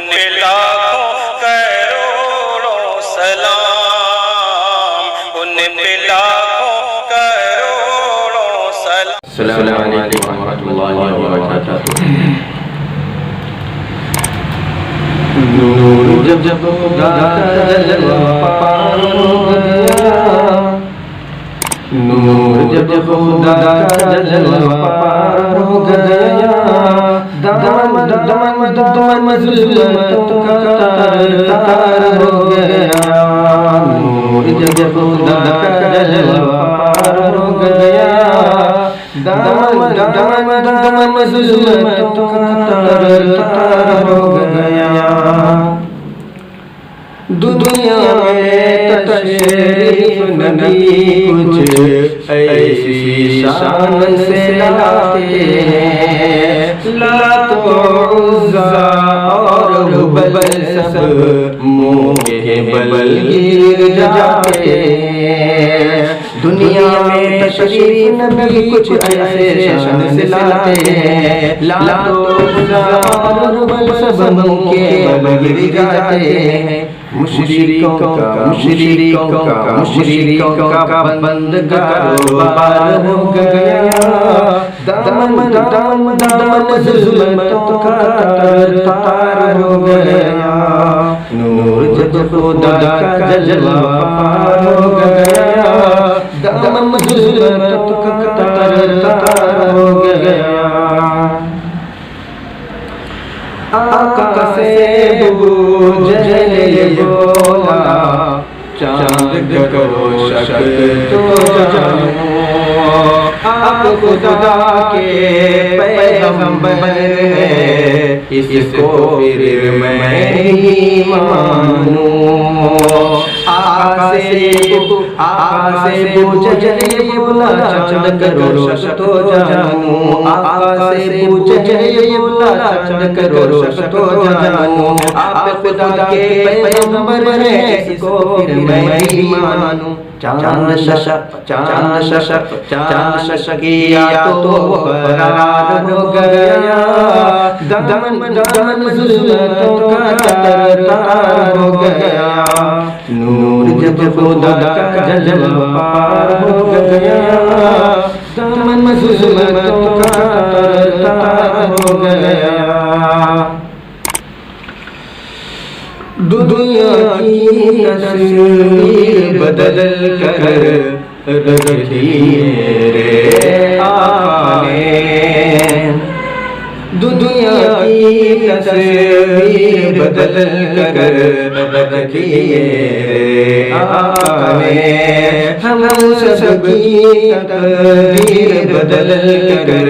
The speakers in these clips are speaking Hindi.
पे लाखों करोड़ों सलाम, उन पे लाखों करोड़ों सलाम। अस्सलामु अलैकुम व रहमतुल्लाहि व बरकातुहू। नूर जब खुदा का जलवा पार हो गया, नूर जब खुदा का जलवा पार हो गया, दामन ज़ुल्मतों का तार हो गया। नूर जब खुदा का जलवा पार हो गया, दामन ज़ुल्मतों का तार हो गया। दुनिया में तशरीफ नबी कुछ ऐसी शान से लाते हैं, लात उज़्ज़ा और हुबल सब मुँह के बल गिर जाते हैं। दुनिया में तशरीफ नबी कुछ ऐसे शान से लाते हैं, लात उज़्ज़ा और हुबल सब मुँह के बल गिर जाते हैं। मुशरिकों का बंद कारोबार हो गया, दामन ज़ुल्मतों का तार हो गया। नूर जब खुदा का जलवा पार हो गया, दामन ज़ुल्मतों का तार हो गया। आका से जले बोला, चांद करो शक तो जानो, आप खुदा के पैगंबर हैं, इसको फिर मैं ही मानूं। आका से जले बोला, चांद करो शक तो जानो, आका से जले बोला, चांद करो शक तो जानो, आप खुदा के पैगंबर हैं, इसको फिर मैं ही मानूं। चांद शक किया तो फरार हो गया, दामन ज़ुल्मतों का तार हो गया। नूर जब खुदा का जलवा पार हो गया, दामन ज़ुल्मतों का तार हो गया। दुनिया की तस्वीर बदल कर रखी रे आका ने, दुनिया की तस्वीर बदल कर रखी रे आका ने, हम सबकी तकदीर बदल कर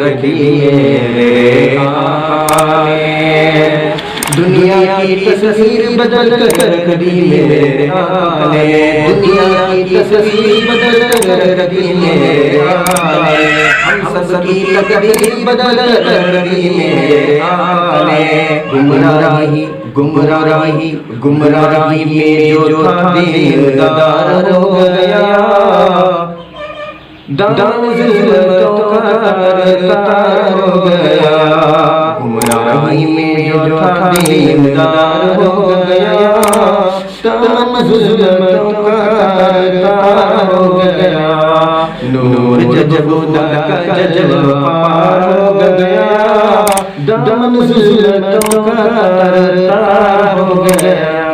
रखी रे आका ने। दुनिया की तस्वीर बदल कर कदीम मेरे आका ने, दुनिया की तस्वीर बदल कर कदीम मेरे आका ने, हम सबकी तकदीर बदल कर कदीम मेरे आका ने। गुमराही में जो था दीनदार हो गया, दामन ज़ुल्मतों का तार हो गया। गुमराही में जो था दीनदार हो गया, दामन ज़ुल्मतों का तार हो गया। नूर जब खुदा का जलवा पार हो गया, दामन ज़ुल्मतों का तार हो गया।